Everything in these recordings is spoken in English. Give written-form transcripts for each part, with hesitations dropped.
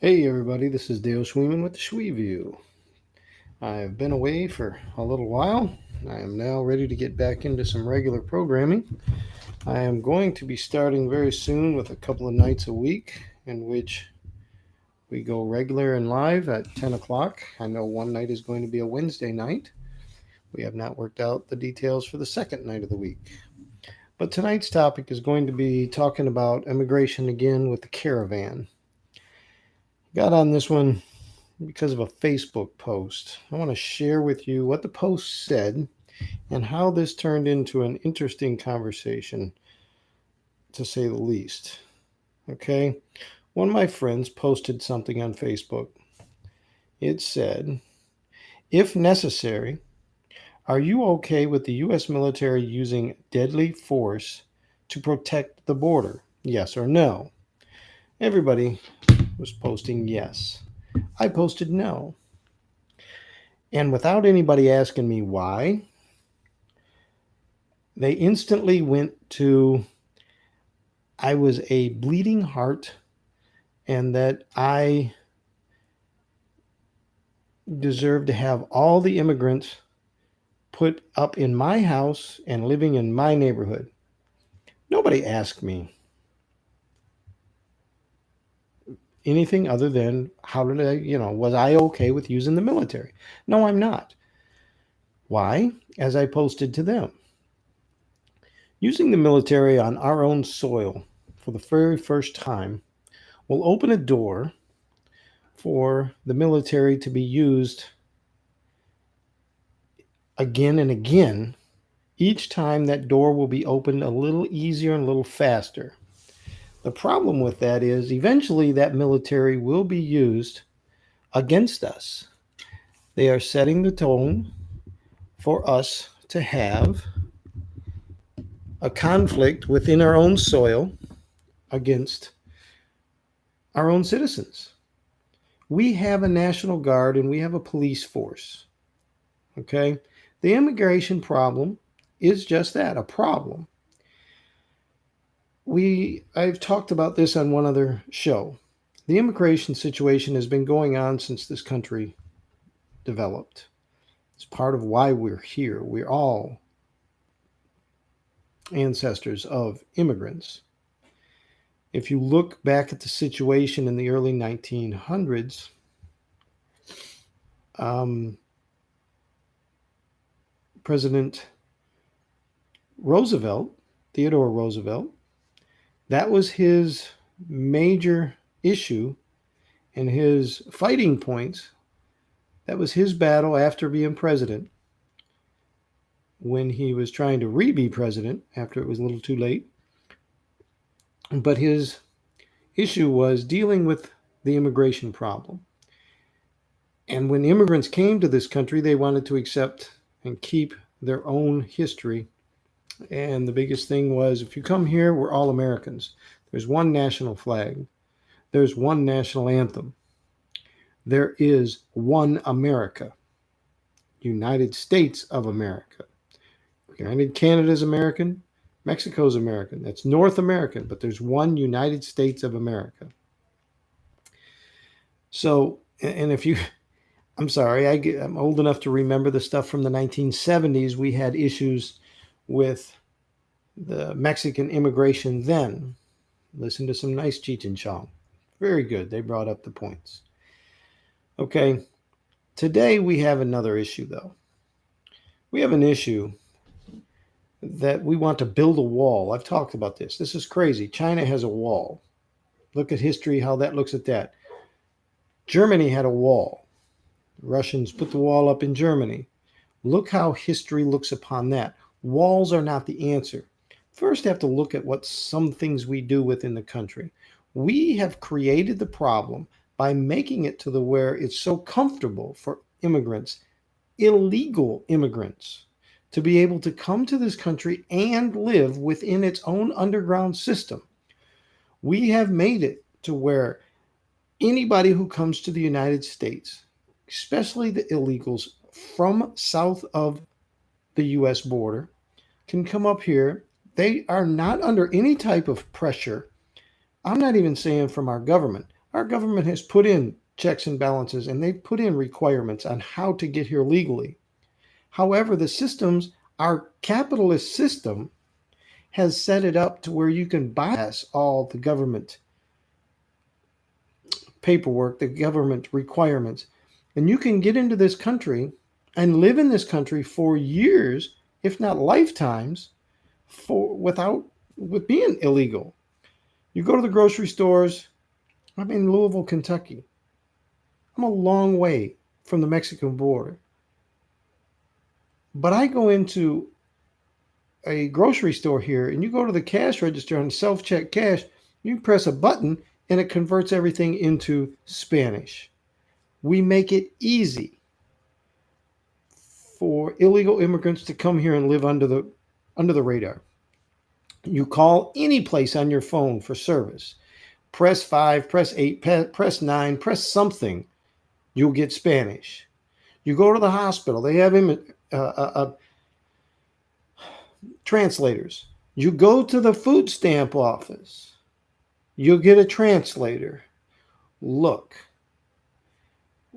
Hey everybody, this is Dale Schweeman with the Schwee View. I've been away for a little while. I am now ready to get back into some regular programming. I am going to be starting very soon with a couple of nights a week in which we go regular and live at 10 o'clock. I know one night is going to be a Wednesday night. We have not worked out the details for the second night of the week. But tonight's topic is going to be talking about immigration again with the caravan. Got on this one because of a Facebook post. I want to share with you what the post said and how this turned into an interesting conversation, to say the least. Okay? One of my friends posted something on Facebook. It said, "If necessary, are you okay with the U.S. military using deadly force to protect the border? Yes or no?" Everybody was posting yes. I posted no. And without anybody asking me why, they instantly went to I was a bleeding heart and that I deserved to have all the immigrants put up in my house and living in my neighborhood. Nobody asked me anything other than how did was I okay with using the military? No, I'm not. Why? As I posted to them, using the military on our own soil for the very first time will open a door for the military to be used again and again. Each time that door will be opened a little easier and a little faster. The problem with that is eventually that military will be used against us. They are setting the tone for us to have a conflict within our own soil against our own citizens. We have a National Guard and we have a police force. Okay? The immigration problem is just that, a problem. I've talked about this on one other show. The immigration situation has been going on since this country developed. It's part of why we're here. We're all ancestors of immigrants. If you look back at the situation in the early 1900s, President Roosevelt, Theodore Roosevelt, that was his major issue and his fighting points. That was his battle after being president. When he was trying to be president after it was a little too late. But his issue was dealing with the immigration problem. And when immigrants came to this country, they wanted to accept and keep their own history. And the biggest thing was, if you come here, we're all Americans. There's one national flag. There's one national anthem. There is one America, United States of America. Granted, Canada's American, Mexico's American. That's North American, but there's one United States of America. So, and if you, I'm sorry, I'm old enough to remember the stuff from the 1970s. We had issues with the Mexican immigration then. Listen to some nice Cheech and Chong. Very good. They brought up the points. Okay. Today we have another issue, though. We have an issue that we want to build a wall. I've talked about this. This is crazy. China has a wall. Look at history, how that looks at that. Germany had a wall. The Russians put the wall up in Germany. Look how history looks upon that. Walls are not the answer. First, have to look at what some things we do within the country. We have created the problem by making it to the where it's so comfortable for immigrants, illegal immigrants, to be able to come to this country and live within its own underground system. We have made it to where anybody who comes to the United States, especially the illegals from south of the U.S. border, can come up here. They are not under any type of pressure. I'm not even saying from our government. Our government has put in checks and balances and they've put in requirements on how to get here legally. However, the systems, our capitalist system, has set it up to where you can bypass all the government paperwork, the government requirements, and you can get into this country and live in this country for years, if not lifetimes, with being illegal. You go to the grocery stores. I'm in Louisville, Kentucky. I'm a long way from the Mexican border. But I go into a grocery store here and you go to the cash register on self-check cash, you press a button and it converts everything into Spanish. We make it easy for illegal immigrants to come here and live under the radar. You call any place on your phone for service. Press 5, press 8, press 9, press something. You'll get Spanish. You go to the hospital. They have translators. You go to the food stamp office. You'll get a translator. Look,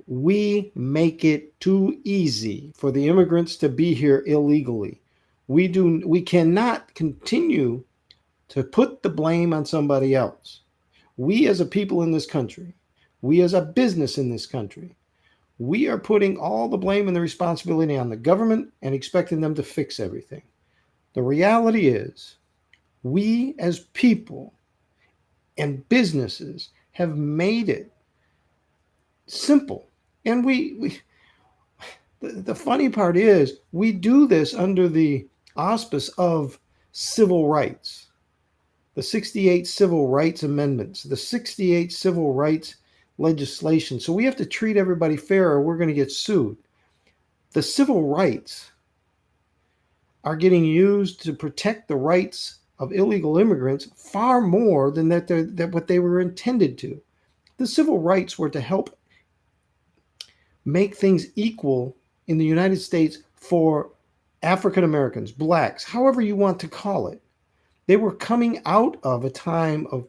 we make it too easy for the immigrants to be here illegally. We cannot continue to put the blame on somebody else. We as a people in this country, we as a business in this country, we are putting all the blame and the responsibility on the government and expecting them to fix everything. The reality is, we as people and businesses have made it simple. And the funny part is, we do this under the auspice of civil rights. The 68 Civil Rights Amendments, the 68 Civil Rights legislation. So we have to treat everybody fair or we're going to get sued. The civil rights are getting used to protect the rights of illegal immigrants far more than what they were intended to. The civil rights were to help make things equal in the United States for African Americans, blacks, however you want to call it. They were coming out of a time of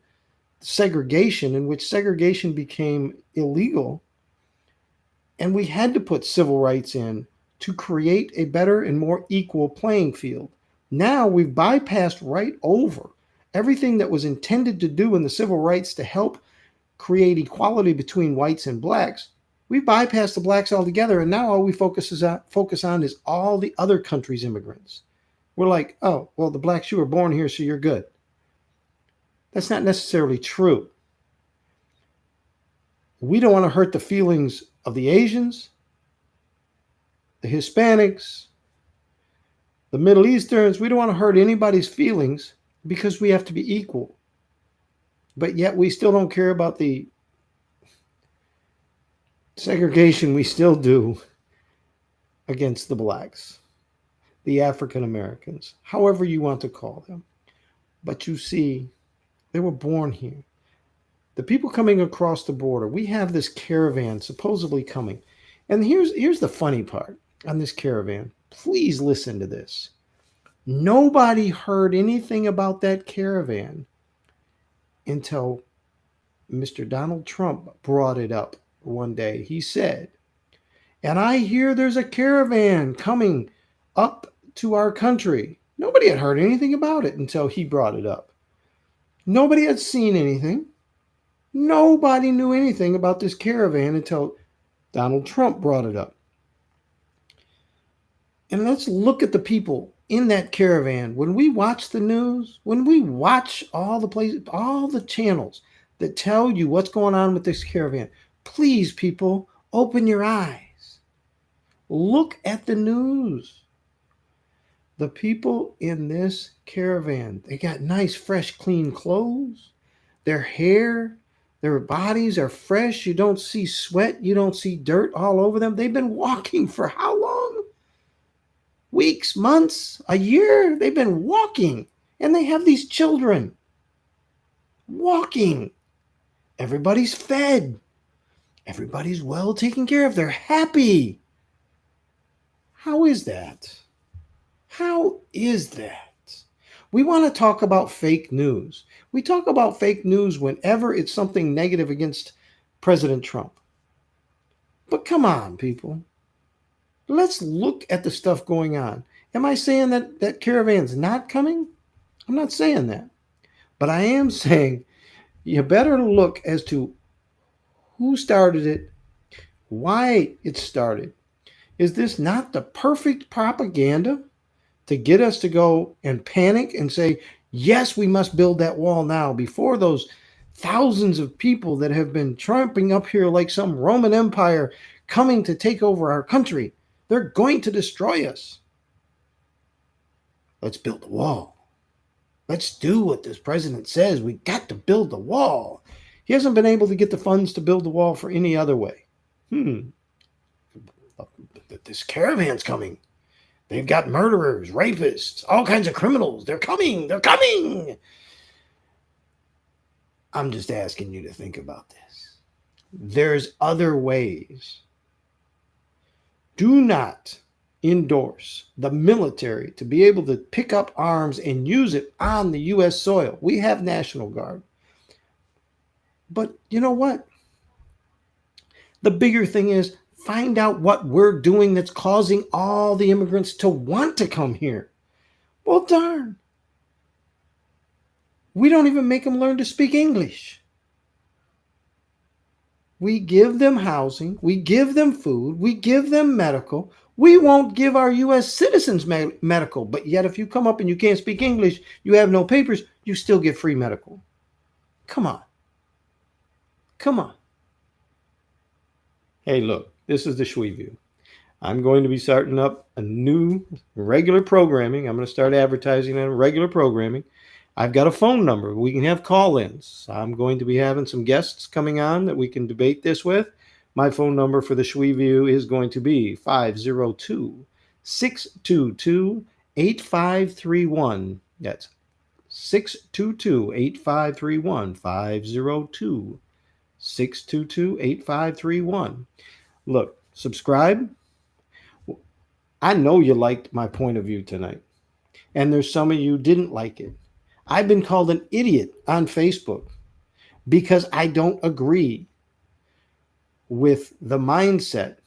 segregation in which segregation became illegal, and we had to put civil rights in to create a better and more equal playing field. Now we've bypassed right over everything that was intended to do in the civil rights to help create equality between whites and blacks. We bypassed the blacks altogether, and now all we focus on is all the other countries' immigrants. We're like, oh, well, the blacks, you were born here, so you're good. That's not necessarily true. We don't want to hurt the feelings of the Asians, the Hispanics, the Middle Easterns. We don't want to hurt anybody's feelings because we have to be equal. But yet we still don't care about the segregation we still do against the blacks, the African Americans, however you want to call them. But you see, they were born here. The people coming across the border, we have this caravan supposedly coming. And here's the funny part on this caravan. Please listen to this. Nobody heard anything about that caravan until Mr. Donald Trump brought it up one day. He said, and I hear there's a caravan coming up to our country. Nobody had heard anything about it until he brought it up. Nobody had seen anything. Nobody knew anything about this caravan until Donald Trump brought it up. And let's look at the people in that caravan. When we watch the news, when we watch all the places, all the channels that tell you what's going on with this caravan, please, people, open your eyes. Look at the news. The people in this caravan, they got nice, fresh, clean clothes. Their hair, their bodies are fresh. You don't see sweat. You don't see dirt all over them. They've been walking for how long? Weeks, months, a year. They've been walking. And they have these children walking. Everybody's fed. Everybody's well taken care of. They're happy. How is that? How is that? We want to talk about fake news. We talk about fake news whenever it's something negative against President Trump. But come on, people. Let's look at the stuff going on. Am I saying that caravan's not coming? I'm not saying that. But I am saying you better look as to who started it, why it started. Is this not the perfect propaganda to get us to go and panic and say, yes, we must build that wall now before those thousands of people that have been tramping up here like some Roman Empire coming to take over our country? They're going to destroy us. Let's build a wall. Let's do what this president says. We got to build the wall. He hasn't been able to get the funds to build the wall for any other way. This caravan's coming. They've got murderers, rapists, all kinds of criminals. They're coming. They're coming. I'm just asking you to think about this. There's other ways. Do not endorse the military to be able to pick up arms and use it on the U.S. soil. We have National Guard. But you know what? The bigger thing is find out what we're doing that's causing all the immigrants to want to come here. Well, darn. We don't even make them learn to speak English. We give them housing. We give them food. We give them medical. We won't give our U.S. citizens medical. But yet if you come up and you can't speak English, you have no papers, you still get free medical. Come on. Come on. Hey, look, this is the Shui View. I'm going to be starting up a new regular programming. I'm going to start advertising on regular programming. I've got a phone number. We can have call-ins. I'm going to be having some guests coming on that we can debate this with. My phone number for the Shui View is going to be 502-622-8531. That's 622-8531. 502-622-8531. Look, subscribe. I know you liked my point of view tonight, and there's some of you didn't like it. I've been called an idiot on Facebook because I don't agree with the mindset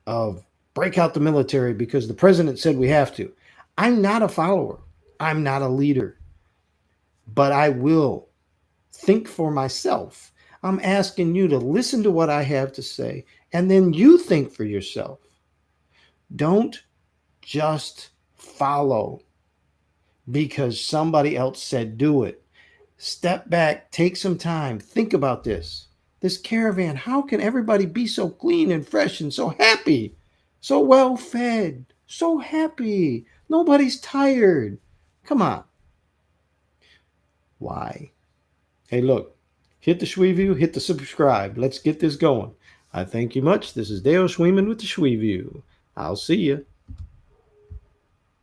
of break out the military because the president said we have to. I'm not a follower. I'm not a leader. But I will think for myself. I'm asking you to listen to what I have to say, and then you think for yourself. Don't just follow because somebody else said do it. Step back, take some time, think about this. This caravan, how can everybody be so clean and fresh and so happy? So well fed, so happy. Nobody's tired. Come on. Why? Hey, look, hit the Shui View, hit the subscribe. Let's get this going. I thank you much. This is Dale Schweeman with the Shui View. I'll see you.